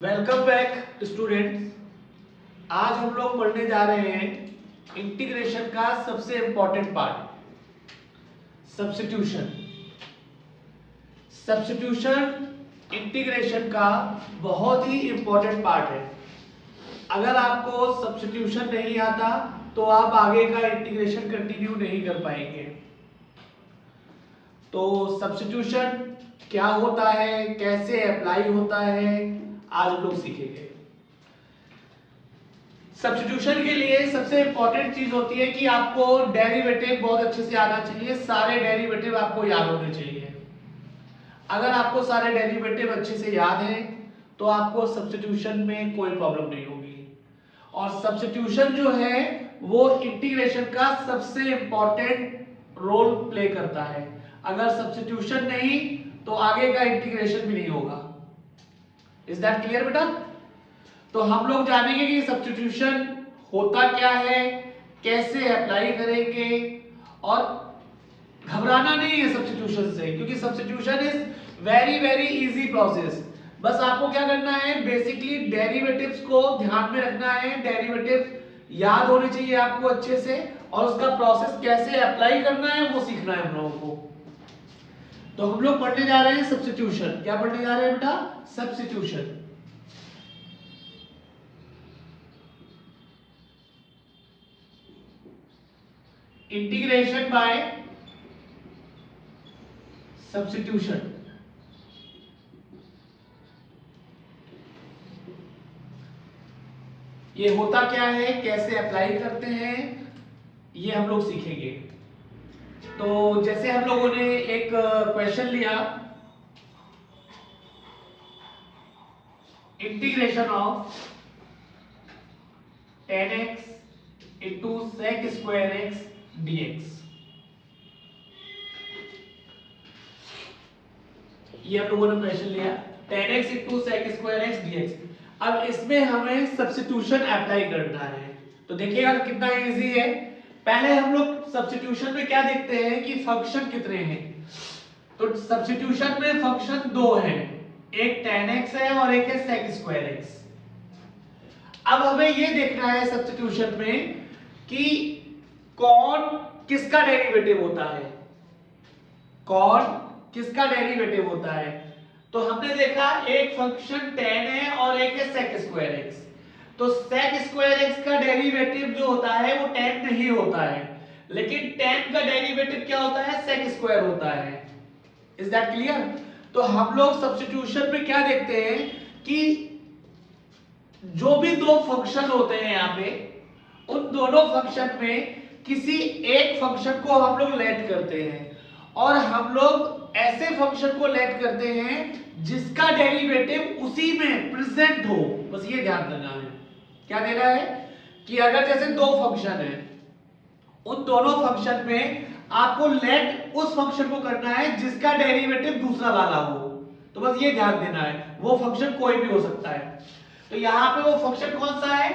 Welcome back students. आज हम लोग पढ़ने जा रहे हैं इंटीग्रेशन का सबसे important part, substitution. Substitution integration का बहुत ही इंपॉर्टेंट पार्ट है। अगर आपको सब्स्टिट्यूशन नहीं आता तो आप आगे का इंटीग्रेशन कंटिन्यू नहीं कर पाएंगे। तो सब्स्टिट्यूशन क्या होता है, कैसे अप्लाई होता है, आज हम लोग सीखेंगे। सब्स्टिट्यूशन के लिए सबसे इंपॉर्टेंट चीज होती है कि आपको डेरिवेटिव बहुत अच्छे से आना चाहिए। सारे डेरिवेटिव आपको याद होने चाहिए। अगर आपको सारे डेरिवेटिव अच्छे से याद हैं तो आपको सब्स्टिट्यूशन में कोई प्रॉब्लम नहीं होगी। और सब्स्टिट्यूशन जो है वो इंटीग्रेशन का सबसे इंपॉर्टेंट रोल प्ले करता है। अगर सब्स्टिट्यूशन नहीं तो आगे का इंटीग्रेशन भी नहीं होगा। इज दैट क्लियर बेटा? तो हम लोग जानेंगे कि सब्स्टिट्यूशन होता क्या है, कैसे अप्लाई करेंगे। और घबराना नहीं है सब्स्टिट्यूशन से, क्योंकि substitution is very very easy process. बस आपको क्या करना है, बेसिकली डेरिवेटिव्स को ध्यान में रखना है। डेरिवेटिव याद होने चाहिए आपको अच्छे से, और उसका प्रोसेस कैसे अप्लाई करना है वो सीखना है हम लोगों को। तो हम लोग पढ़ने जा रहे हैं सब्स्टिट्यूशन। क्या पढ़ने जा रहे हैं बेटा? सब्स्टिट्यूशन। Integration by substitution. ये होता क्या है, कैसे अप्लाई करते हैं, ये हम लोग सीखेंगे। तो जैसे हम लोगों ने एक क्वेश्चन लिया, integration of 10x into sec square x dx। ये हम लोगों ने क्वेश्चन लिया 10x into sec square x dx। अब इसमें हमें सब्स्टिट्यूशन अप्लाई करना है। तो देखिएगा कितना इजी है। पहले हम लोग सब्स्टिट्यूशन में क्या देखते हैं कि फंक्शन कितने हैं। तो सब्स्टिट्यूशन में फंक्शन दो हैं, एक tan x है और एक है sec स्क्वायर x। अब हमें यह देखना है सब्स्टिट्यूशन में कि कौन किसका डेरिवेटिव होता है, कौन किसका डेरिवेटिव होता है। तो हमने देखा एक फंक्शन tan है और एक है sec स्क्वायर x। तो sec स्क्वायर x का डेरिवेटिव जो होता है वो tan नहीं होता है, लेकिन tan का डेरिवेटिव क्या होता है, sec स्क्वायर होता है। Is that clear? तो हम लोग सब्स्टिट्यूशन में क्या देखते हैं कि जो भी दो फंक्शन होते हैं यहां पे, उन दोनों फंक्शन में किसी एक फंक्शन को हम लोग लेट करते हैं, और हम लोग ऐसे फंक्शन को लेट करते हैं जिसका डेरिवेटिव उसी में प्रेजेंट हो। बस ये ध्यान देना है। क्या देना है कि अगर जैसे दो फंक्शन है, उन दोनों फंक्शन में आपको लेट उस फंक्शन को करना है जिसका डेरिवेटिव दूसरा वाला हो। तो बस ये ध्यान देना है, वो फंक्शन कोई भी हो सकता है। तो यहां पे वो फंक्शन कौन सा है,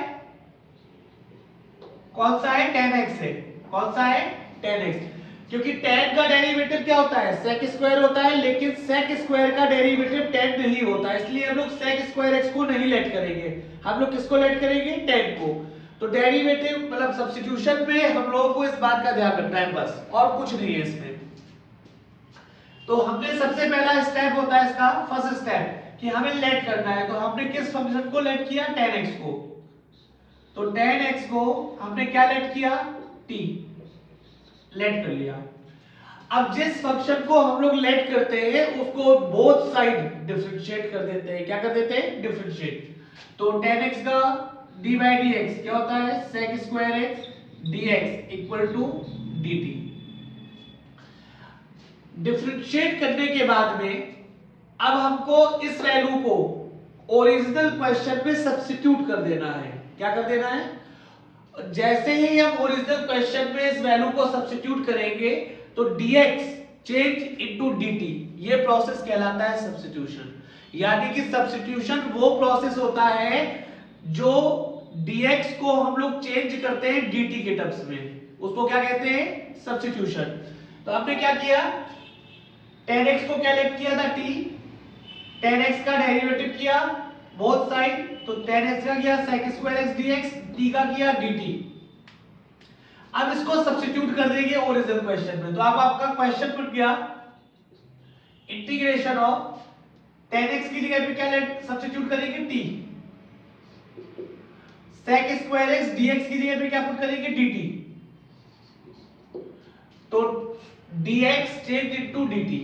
कौन सा है, tan x है। कौन सा है, tan x। क्योंकि tan का डेरिवेटिव क्या होता है, sec स्क्वायर होता है, लेकिन sec स्क्वायर का डेरिवेटिव tan नहीं होता, इसलिए हम लोग sec स्क्वायर x को नहीं लेट करेंगे। हम लोग किसको लेट करेंगे, tan को। तो डेरिवेटिव मतलब सब्स्टिट्यूशन में हम लोगों को इस बात का ध्यान रखना है बस, और कुछ नहीं है इसमें। तो हमने सबसे पहला स्टेप होता है इसका, फर्स्ट स्टेप, कि हमें लेट करना है। तो हमने किस फंक्शन को लेट किया, tan x को। तो tan x को हमने क्या लेट किया, t लेट कर लिया। अब जिस फंक्शन को हम लोग लेट करते हैं उसको बोथ साइड डिफरेंशिएट कर देते हैं। क्या कर देते हैं, डिफरेंशिएट। तो tan x का d by dx क्या होता है, sec square x dx equal to dt। Differentiate करने के बाद में अब हमको इस वैल्यू को ओरिजिनल क्वेश्चन में सब्स्टिट्यूट कर देना है। क्या कर देना है, जैसे ही हम ओरिजिनल क्वेश्चन में इस वैल्यू को सब्स्टिट्यूट करेंगे तो dx चेंज इनटू dt, ये प्रोसेस कहलाता है सब्स्टिट्यूशन। यानी कि सब्स्टिट्यूशन वो प्रोसेस होता है जो dx को हम लोग चेंज करते हैं dt के टर्म्स में, उसको क्या कहते हैं, सब्स्टिट्यूशन। तो हमने क्या किया, tan x को क्या लेट किया था, t, tan x का डेरिवेटिव किया बोथ साइड, तो tan x का किया sec square x dx, t का किया dt। अब इसको सब्स्टिट्यूट कर देंगे ओरिजिनल क्वेश्चन में, तो अब आपका क्वेश्चन बन गया इंटीग्रेशन ऑफ tan x की जगह पे क्या सब्स्टिट्यूट करेंगे t, sec square x dx की जगह पे क्या पुट करेंगे dt, तो dx चेंज इनटू dt,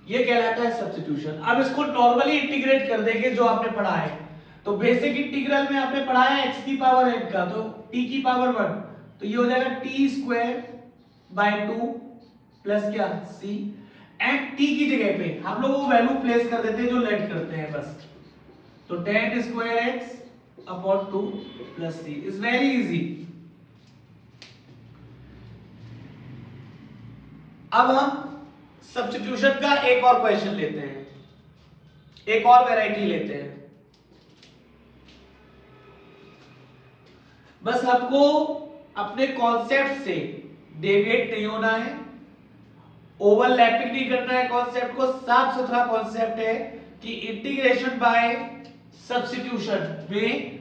ये कहलाता है सब्स्टिट्यूशन। अब इसको नॉर्मली इंटीग्रेट कर देंगे जो आपने पढ़ा है, तो बेसिक इंटीग्रल में आपने पढ़ा है x की पावर n का, तो t की पावर 1, तो ये हो जाएगा t स्क्वायर बाय 2 प्लस क्या c, एंड t की जगह पे हम लोग वो वैल्यू प्लेस कर देते हैं जो लेट करते हैं बस, तो tan square x upon 2 plus c is very easy. अब हम सब्स्टिट्यूशन का एक और क्वेश्चन लेते हैं, एक और वैरायटी लेते हैं। बस हमको अपने कॉन्सेप्ट से डेविएट नहीं होना है, ओवरलैपिंग नहीं करना है कॉन्सेप्ट को, साफ सुथरा कॉन्सेप्ट है कि इंटीग्रेशन बाय सब्स्टिट्यूशन में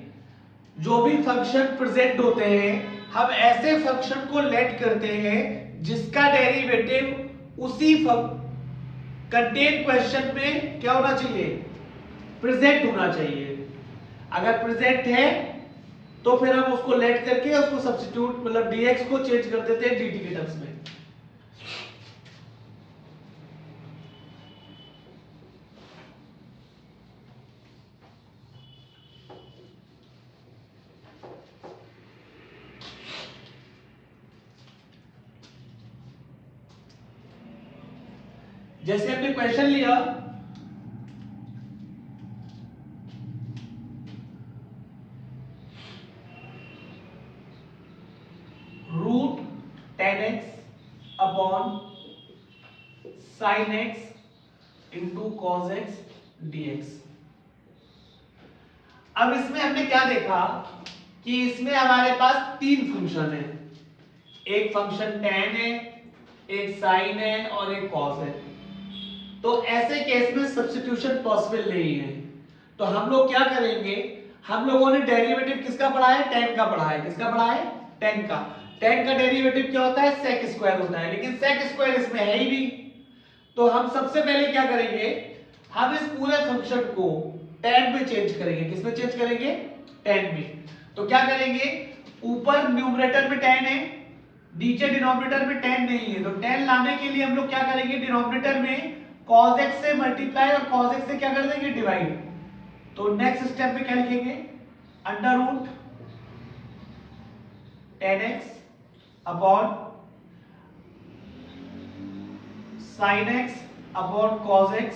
जो भी फंक्शन प्रेजेंट होते हैं हम ऐसे फंक्शन को लेट करते हैं जिसका डेरिवेटिव उसी कंटेन क्वेश्चन में क्या होना चाहिए, प्रेजेंट होना चाहिए। अगर प्रेजेंट है तो फिर हम उसको लेट करके उसको सब्स्टिट्यूट मतलब dx को चेंज कर देते हैं dt के टर्म्स में। जैसे हमने क्वेश्चन लिया root tan x upon sin x into cos x dx। अब इसमें हमने क्या देखा कि इसमें हमारे पास तीन फंक्शन है, एक फंक्शन tan है, एक sin है और एक cos है। तो ऐसे केस में सब्स्टिट्यूशन पॉसिबल नहीं है, तो हम लोग क्या करेंगे, हम लोगों ने डेरिवेटिव किसका पढ़ा है, tan का पढ़ा है। किसका पढ़ा है, tan का। tan का डेरिवेटिव क्या होता है, sec स्क्वायर होता है, लेकिन sec स्क्वायर इसमें है ही नहीं। तो हम सबसे पहले क्या करेंगे, हम इस पूरे फंक्शन को tan में चेंज करेंगे। किस में चेंज करेंगे, tan में। तो क्या करेंगे, ऊपर न्यूमरेटर में tan है, नीचे डिनोमिनेटर में tan नहीं है, तो tan लाने के लिए हम लोग क्या करेंगे, डिनोमिनेटर में cos x से मल्टीप्लाई और cos x से क्या कर देंगे, डिवाइड। तो नेक्स्ट स्टेप में क्या लिखेंगे, under root tan x upon sin x upon cos x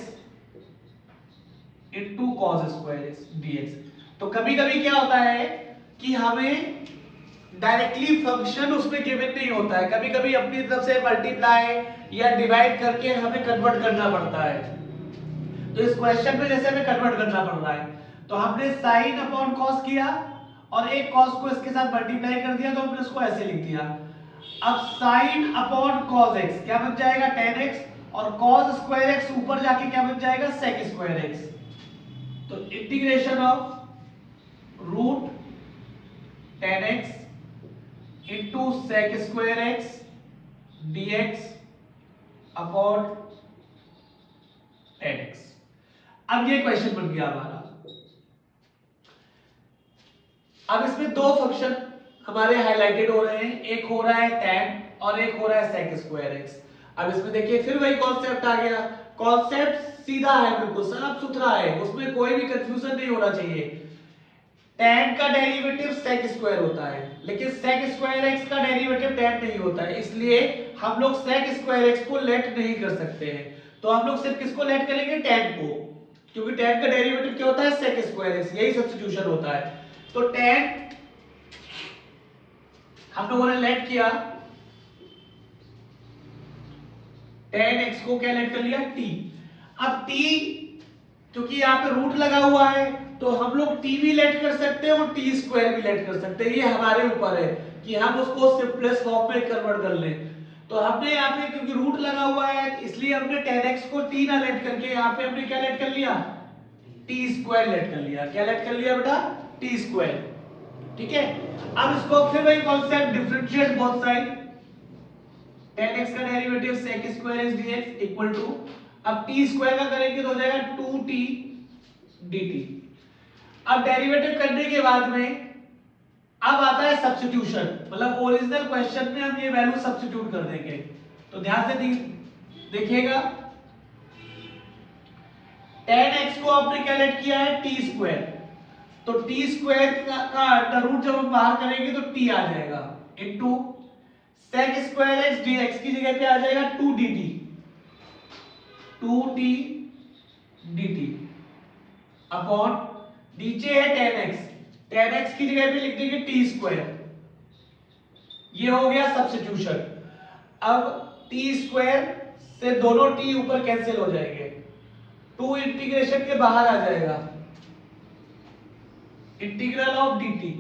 into cos square x dx। तो कभी कभी क्या होता है कि हमें डायरेक्टली फंक्शन उसमें गिवन नहीं होता है, कभी कभी अपनी तरफ से मल्टीप्लाई या डिवाइड करके हमें कन्वर्ट करना पड़ता है। तो इस क्वेश्चन में जैसे हमें कन्वर्ट करना पड़ रहा है, तो हमने sin अपॉन cos किया और एक cos को इसके साथ मल्टीप्लाई कर दिया, तो हमने उसको ऐसे लिख दिया। अब sin अपॉन cos x क्या बन जाएगा, tan x, और cos स्क्वायर x ऊपर जाके क्या बन जाएगा, sec स्क्वायर x। तो integration of root tan x into sec square x dx upon tan x। अब ये क्वेश्चन बन गया हमारा। अब इसमें दो फंक्शन हमारे हाईलाइटेड हो रहे हैं, एक हो रहा है tan और एक हो रहा है sec स्क्वायर x। अब इसमें देखिए फिर वही कॉन्सेप्ट आ गया, कॉन्सेप्ट सीधा है, बिल्कुल साफ सुथरा है, उसमें कोई भी कंफ्यूजन नहीं होना चाहिए। tan का डेरिवेटिव sec स्क्वायर होता है, लेकिन sec स्क्वायर x का डेरिवेटिव tan नहीं होता है, इसलिए हम लोग sec स्क्वायर x को लेट नहीं कर सकते हैं। तो हम लोग सिर्फ किसको लेट करेंगे, tan को, क्योंकि tan का डेरिवेटिव क्या होता है, sec स्क्वायर x, यही सब्स्टिट्यूशन होता है। तो tan हम लोगों ने लेट किया, tan x को क्या लेट कर लिया, t। अब t क्योंकि यहाँ पे रूट लगा हुआ है, तो हम लोग t भी लेट कर सकते हैं और t स्क्वायर भी लेट कर सकते हैं, ये हमारे ऊपर है कि हम उसको सिंपलेस्ट फॉर्म में कन्वर्ट कर लें। तो हमने यहाँ पे क्योंकि रूट लगा हुआ है इसलिए हमने tan x को t ना लेट करके यहाँ पे हमने क्या लेट कर लिया, टी स्क्वायर लेट कर लिया। क्या लेट कर लिया बेटा? T square. ठीक है, अब इसको फिर वही concept, differentiate both side. tan x का derivative sec square x dx equal to, अब t स्क्वायर का करेंगे तो हो जाएगा 2t dt। अब डेरिवेटिव करने के बाद में अब आता है सब्स्टिट्यूशन, मतलब ओरिजिनल क्वेश्चन में हम ये वैल्यू सब्स्टिट्यूट कर देंगे। तो ध्यान से देखिएगा, tan x को आपने क्या लेट किया है? t square. तो t स्क्वायर का अंडर रूट जब हम बाहर करेंगे तो t आ जाएगा into sec square x dx की जगह पे आ जाएगा 2 dt, 2t dt अपॉन नीचे है tan x, tan x की जगह पे लिख देंगे t स्क्वायर। ये हो गया सब्स्टिट्यूशन। अब t स्क्वायर से दोनों t ऊपर कैंसिल हो जाएंगे, 2 इंटीग्रेशन के बाहर आ जाएगा, इंटीग्रल ऑफ dt,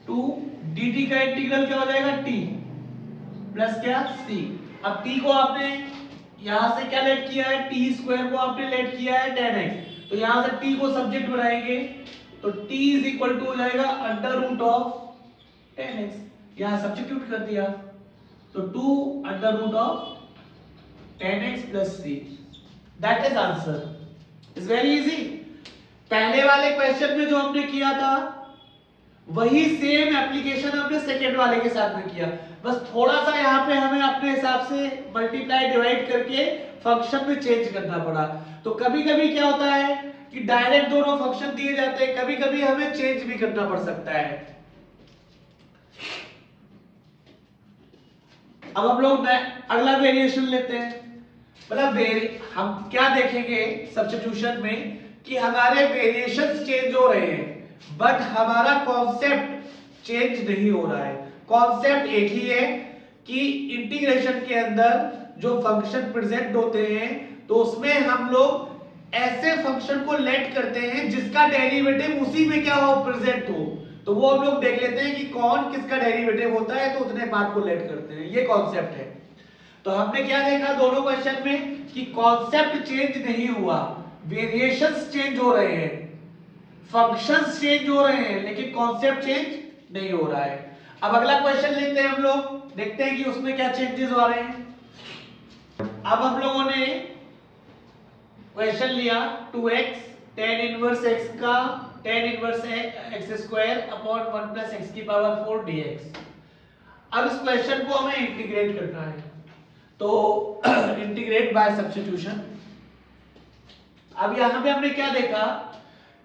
2 dt का इंटीग्रल क्या हो जाएगा? t प्लस क्या? c। अब t को आपने यहां से क्या लेट किया है? t स्क्वायर को आपने लेट किया है tan x, तो यहां से t को सब्जेक्ट बनाएंगे तो t इज इक्वल टू हो जाएगा under root of tan x, यहां सब्स्टिट्यूट कर दिया तो 2 under root of tan x plus c। That is answer. Is very easy. पहले वाले क्वेश्चन में जो हमने किया था वही सेम एप्लीकेशन हमने सेकेंड वाले के साथ में किया, बस थोड़ा सा यहाँ पे हमें अपने हिसाब से मल्टीप्लाई डिवाइड करके फंक्शन में चेंज करना पड़ा। तो कभी कभी क्या होता है कि डायरेक्ट दोनों फंक्शन दिए जाते हैं, कभी कभी हमें चेंज भी करना पड़ सकता है। अब हम लोग अगला वेरिएशन लेते हैं। मतलब हम क्या देखेंगे सब्स्टिट्यूशन में कि हमारे वेरिएशंस चेंज हो रहे हैं बट हमारा कॉन्सेप्ट चेंज नहीं हो रहा है। कॉन्सेप्ट एक ही है कि इंटीग्रेशन के अंदर जो फंक्शन प्रेजेंट होते हैं तो उसमें हम लोग ऐसे फंक्शन को लेट करते हैं जिसका डेरिवेटिव उसी में क्या हो? प्रेजेंट हो। तो वो हम लोग देख लेते हैं कि कौन किसका डेरिवेटिव होता है, तो उतने पार्ट को लेट करते हैं। ये कॉन्सेप्ट है। तो हमने क्या देखा दोनों क्वेश्चन में कि कॉन्सेप्ट चेंज नहीं हुआ, वेरिएशंस चेंज हो रहे हैं, फंक्शंस चेंज हो रहे हैं, लेकिन कॉन्सेप्ट चेंज नहीं हो रहा है। अब अगला क्वेश्चन लेते हैं हम लोग, देखते हैं कि उसमें क्या चेंजेस हो रहे हैं। अब हम लोगों ने क्वेश्चन लिया 2x tan इनवर्स x का tan inverse x square upon 1 plus x की पावर 4 dx। अब इस क्वेश्चन को हमें इंटीग्रेट करना है, तो इंटीग्रेट बाय सब्स्टिट्यूशन। अब यहां पे हमने क्या देखा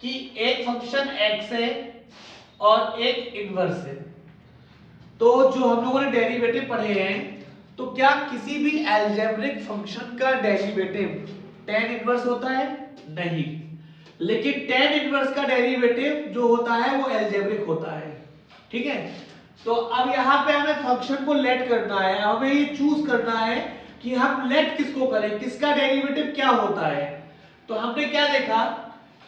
कि एक फंक्शन x है और एक इनवर्स है, तो जो हम लोगों ने डेरिवेटिव पढ़े हैं तो क्या किसी भी अलजेब्रिक फंक्शन का डेरिवेटिव tan इनवर्स होता है? नहीं, लेकिन tan इनवर्स का डेरिवेटिव जो होता है वो अलजेब्रिक होता है। ठीक है, तो अब यहां पे हमें फंक्शन को लेट करना है, हमें ये चूज करना है कि हम लेट किसको करें, किसका डेरिवेटिव क्या होता है। तो हमने क्या देखा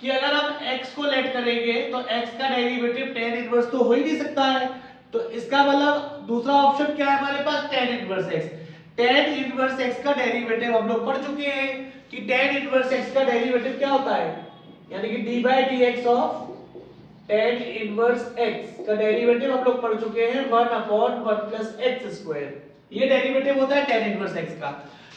कि अगर हम x को लेट करेंगे तो x का डेरिवेटिव tan इनवर्स तो हो ही नहीं सकता है, तो इसका मतलब दूसरा ऑप्शन क्या है हमारे पास? tan inverse x। tan inverse x का डेरिवेटिव हम लोग पढ़ चुके हैं कि tan इनवर्स x का डेरिवेटिव क्या होता है, यानी कि d by dx of tan inverse x का डेरिवेटिव हम लोग पढ़ चुके हैं 1 upon 1 plus x स्क्वायर। ये डेरिवेटिव होता है tan इनवर्स x का।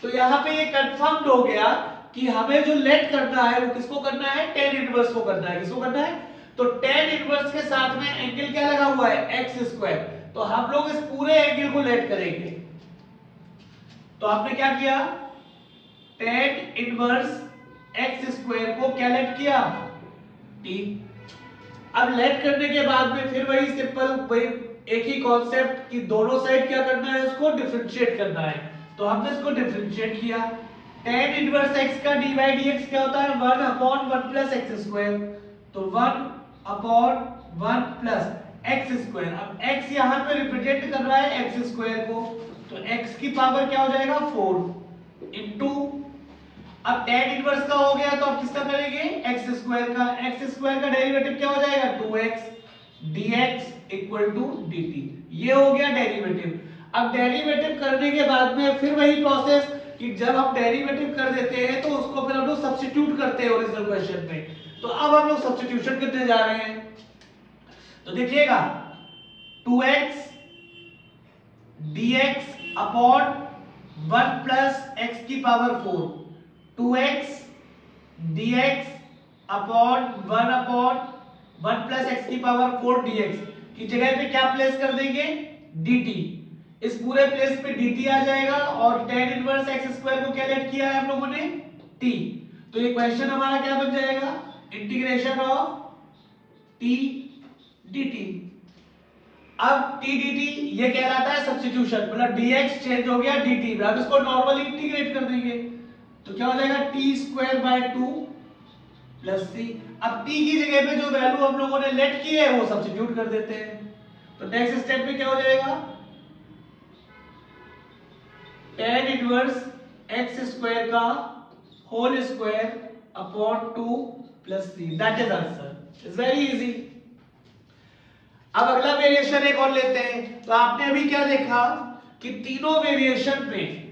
तो यहाँ पे ये कंफर्म्ड हो गया कि हमें जो लेट करना है वो किसको करना है? tan इनवर्स को करना है। किसको करना है? तो tan इनवर्स के साथ में एंगल क्या लगा हुआ है? x square. तो हम लोग इस पूरे एंगल को लेट करेंगे। तो आपने क्या किया? tan इनवर्स x स्क्वायर को क्या लेट किया? t। अब लेट करने के बाद में फिर वही सिंपल वही एक ही कॉन्सेप्ट कि दोनों साइड क्या करना है? उसको डिफरेंशिएट करना है। तो हमने इसको डिफरेंशिएट किया। tan इनवर्स x का dy dx क्या होता है? 1 upon 1 plus x स्क्वायर। तो 1 upon 1 plus x स्क्वायर। अब x यहां पे रिप्रेजेंट कर रहा है x स्क्वायर को, तो x की पावर क्या हो जाएगा? 4 इनटू, अब tan इनवर्स का हो गया तो अब किसका करेंगे? x स्क्वायर का। x स्क्वायर का डेरिवेटिव क्या हो जाएगा? 2x dx equal to dt। ये हो गया डेरिवेटिव। अब डेरिवेटिव करने के बाद में फिर वही प्रोसेस कि जब हम डेरिवेटिव कर देते हैं तो उसको फिर हम लोग सब्स्टिट्यूट करते हैं ओरिजिनल क्वेश्चन में। तो अब हम लोग सब्स्टिट्यूशन करने जा रहे हैं। तो देखिएगा 2x dx upon 1 plus x की power 4, 2x dx upon 1 plus x की पावर 4 dx की जगह पे क्या प्लेस कर देंगे, dt। इस पूरे प्लेस पे dt आ जाएगा और tan इनवर्स x स्क्वायर को क्या लेट किया है हम लोगों ने, t। तो ये क्वेश्चन हमारा क्या बन जाएगा, इंटीग्रेशन ऑफ t dt। अब t dt ये कहलाता है सब्स्टिट्यूशन, मतलब dx चेंज हो गया dt में। अब इसको नॉर्मली इंटीग्रेट कर देंगे तो क्या हो जाएगा, t square by 2 plus c। अब t की जगह पे जो वैल्यू हम लोगों ने लेट की है वो सब्स्टिट्यूट कर देते हैं। तो नेक्स्ट स्टेप में क्या हो जाएगा, tan इनवर्स x स्क्वायर का whole square upon 2 plus c, that is answer. It's very easy. अब अगला वेरिएशन एक और लेते हैं। तो आपने अभी क्या देखा कि तीनों वेरिएशन में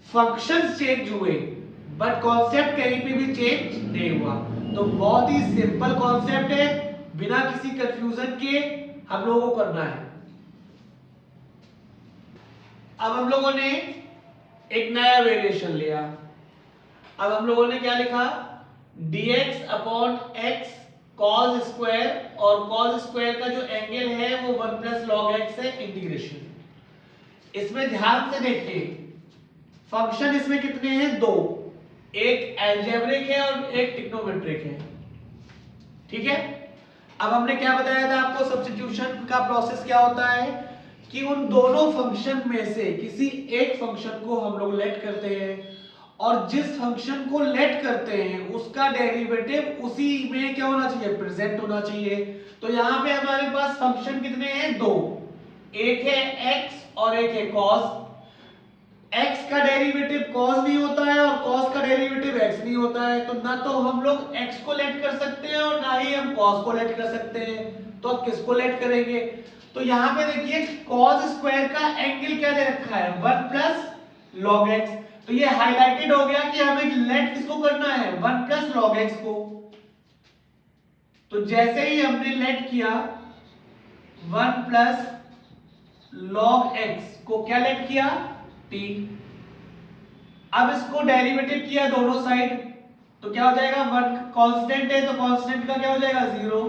फंक्शंस चेंज हुए बट कॉन्सेप्ट कहीं पे भी चेंज नहीं हुआ। तो बहुत ही सिंपल कॉन्सेप्ट है, बिना किसी कंफ्यूजन के हम लोगों को करना है। अब हम लोगों ने एक नया वेरिएशन लिया। अब हम लोगों ने क्या लिखा, dx upon x cos square, और cos स्क्वायर का जो एंगल है वो 1 प्लस लॉग x है, इंटीग्रेशन। इसमें ध्यान से देखिए फंक्शन इसमें कितने हैं, दो, एक अलजेब्रिक है और एक ट्रिग्नोमेट्रिक है, ठीक है। अब हमने क्या बताया था आपको, सब्स्टिट्यूशन का प्रोसेस क्या होता है कि उन दोनों फंक्शन में से किसी एक फंक्शन को हम लोग लेट करते हैं और जिस फंक्शन को लेट करते हैं उसका डेरिवेटिव उसी में क्या होना चाहिए, प्रेजेंट होना चाहिए। तो यहां पे हमारे पास फंक्शन कितने हैं, दो, एक है x और एक है cos। x का डेरिवेटिव cos नहीं होता है और cos का डेरिवेटिव x नहीं होता है, तो ना तो हम लोग x को लेट कर सकते हैं और ना ही हम cos को लेट कर सकते हैं। तो अब किसको लेट करेंगे, तो यहां पे देखिए cos स्क्वायर का एंगल क्या दे रखा है, 1 प्लस log x। तो ये हाईलाइटेड हो गया कि हमें लेट किसको करना है, 1 प्लस log x को। तो जैसे ही हमने लेट किया 1 प्लस log x को, क्या लेट किया, t। अब इसको डेरिवेटिव किया दोनों साइड तो क्या हो जाएगा, 1 कांस्टेंट है तो कांस्टेंट का क्या हो जाएगा, 0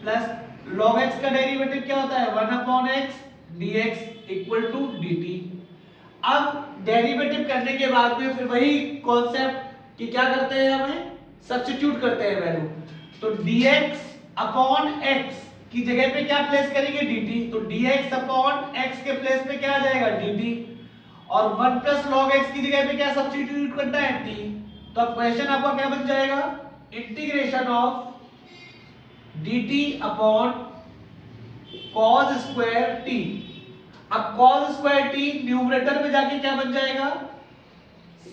प्लस log x का डेरिवेटिव क्या होता है, 1 upon x dx equal to dt। अब डेरिवेटिव करने के बाद में फिर वही कॉन्सेप्ट कि क्या करते हैं, हमें सब्स्टिट्यूट करते हैं वैल्यू। तो dx अपॉन x की जगह पे क्या प्लेस करेंगे, dt। तो dx अपॉन x के प्लेस पे क्या आ जाएगा, dt, और 1 प्लस log x की जगह पे क्या सब्स्टिट्यूट करना है, t। तो अब क्वेश्चन आपका क्या बन जाएगा, integration of dt upon cos square t। अब cos स्क्वायर t न्यूमरेटर में जाके क्या बन जाएगा,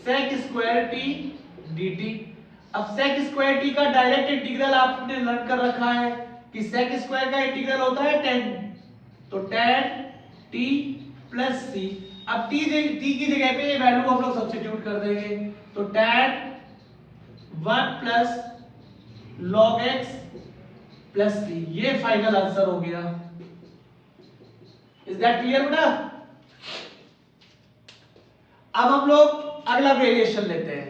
sec स्क्वायर t dt। अब sec स्क्वायर t का डायरेक्ट इंटीग्रल आपने लर्न कर रखा है कि sec स्क्वायर का इंटीग्रल होता है tan, तो tan t प्लस c। अब t की जगह पे ये वैल्यू हम लोग सब्स्टिट्यूट कर देंगे तो tan 1 plus log x plus c, ये फाइनल आंसर हो गया। इज दैट क्लियर बेटा। अब हम लोग अगला वेरिएशन लेते हैं।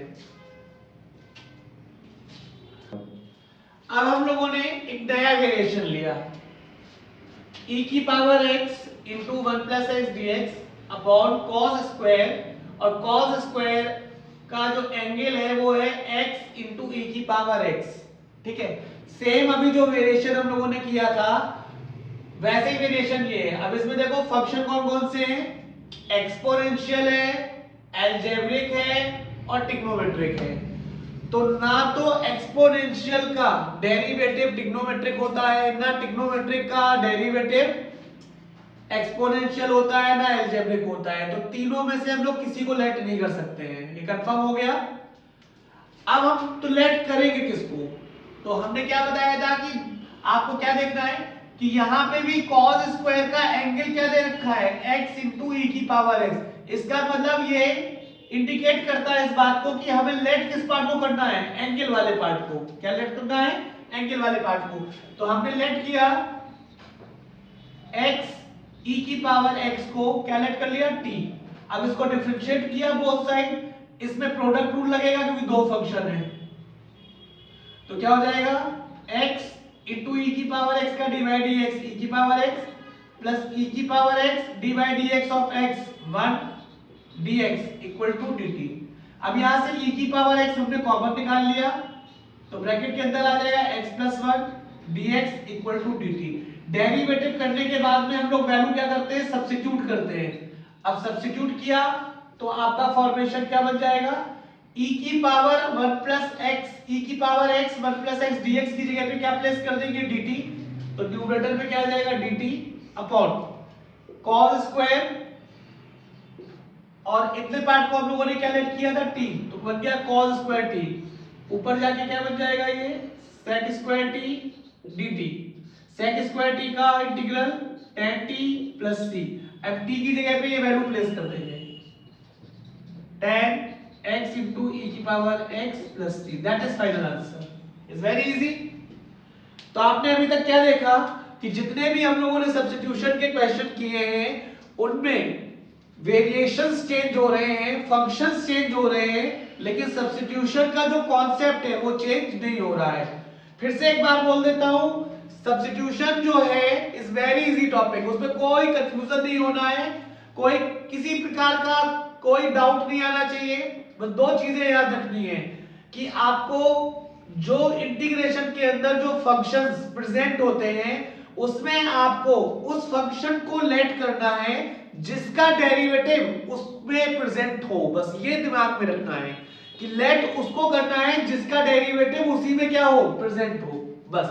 अब हम लोगों ने एक नया वेरिएशन लिया, e की power x into 1 plus x D x upon cos square, और कॉस स्क्वायर का जो एंगल है वो है x इंटू ई की पावर x, ठीक है। सेम अभी जो वेरिएशन हम लोगों ने किया था वैसे ही वेरिएशन ये है। अब इसमें देखो फंक्शन कौन कौन से हैं, एक्सपोनेंशियल है, अलजेब्रिक है और ट्रिग्नोमेट्रिक है। तो ना तो एक्सपोनेंशियल का डेरिवेटिव ट्रिग्नोमेट्रिक होता है, ना ट्रिग्नोमेट्रिक का डेरिवेटिव एक्सपोनेंशियल होता है, ना अलजेब्रिक होता है। तो तीनों में से हम लोग किसी को लेट नहीं कर सकते हैं, ये कंफर्म हो गया। अब हम तो लेट करेंगे किसको, तो हमने क्या बताया था कि आपको क्या देखना है कि यहां पे भी cos स्क्वायर का एंगल क्या दे रखा है, x इंटू ई की पावर x। इसका मतलब ये इंडिकेट करता है इस बात को कि हमें लेट किस पार्ट को करना है, एंगल वाले पार्ट को। क्या लेट करना है, एंगल वाले पार्ट को। तो हमने लेट किया x e की पावर x को, क्या लेट कर लिया t। अब इसको डिफरेंशिएट किया बोथ साइड, इसमें प्रोडक्ट रूल लगेगा क्योंकि दो फंक्शन है। तो क्या हो जाएगा, x इंटू ई की पावर x का d by d x, e की पावर x प्लस ई की power x d by d x of x 1 dx equal to dt। अब यहां से e की पावर x हमने कॉमन निकाल लिया, तो ब्रैकेट के अंदर आ जाएगा x plus 1 dx equal to dt। Derivative करने के बाद में हम लोग वैल्यू क्या करते हैं, सब्स्टिट्यूट करते हैं। अब सब्स्टिट्यूट किया तो आपका फॉर्मेशन क्या बन जाएगा, e की पावर 1 प्लस x, e की power x 1 plus x dx की जगह पे क्या प्लेस कर देंगे, dt। तो न्यूमरेटर में क्या आ जाएगा, dt अपॉन cos स्क्वायर, और इतने पार्ट को हम लोगों ने क्या लेट किया था, t, तो बन गया cos स्क्वायर t। ऊपर जाके क्या बन जाएगा, ये sec square t dt। sec square t का integral tan t plus c। अब t की जगह पे ये वैल्यू प्लेस कर देंगे, tan x into e की power x plus c, that is final answer. Is very easy. तो आपने अभी तक क्या देखा कि जितने भी हम लोगों ने सब्स्टिट्यूशन के क्वेश्चन किए हैं उनमें वेरिएशंस चेंज हो रहे हैं, फंक्शंस चेंज हो रहे हैं, लेकिन सब्स्टिट्यूशन का जो कॉन्सेप्ट है वो चेंज नहीं हो रहा है। फिर से एक बार बोल देता हूं, सब्स्टिट्यूशन जो है इज वेरी इजी टॉपिक, उसमें कोई कंफ्यूजन नहीं होना है, कोई किसी प्रकार का कोई डाउट नहीं आना चाहिए। बस दो चीजें याद रखनी है कि आपको जो इंटीग्रेशन के अंदर जो फंक्शंस प्रेजेंट होते हैं उसमें आपको उस फंक्शन को लेट करना है जिसका डेरिवेटिव उसमें प्रेजेंट हो। बस ये दिमाग में रखना है कि लेट उसको करना है जिसका डेरिवेटिव उसी में क्या हो, प्रेजेंट हो। बस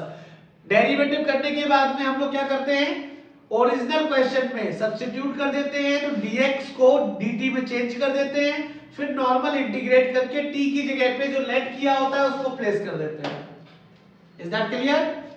डेरिवेटिव करने के बाद में हम लोग क्या करते हैं, ओरिजिनल क्वेश्चन में सब्स्टिट्यूट कर देते हैं, तो dx को dt में चेंज कर देते हैं, फिर नॉर्मल इंटीग्रेट करके t की जगह पे जो लेट किया होता है उसको प्लेस कर देते हैं। Is that clear?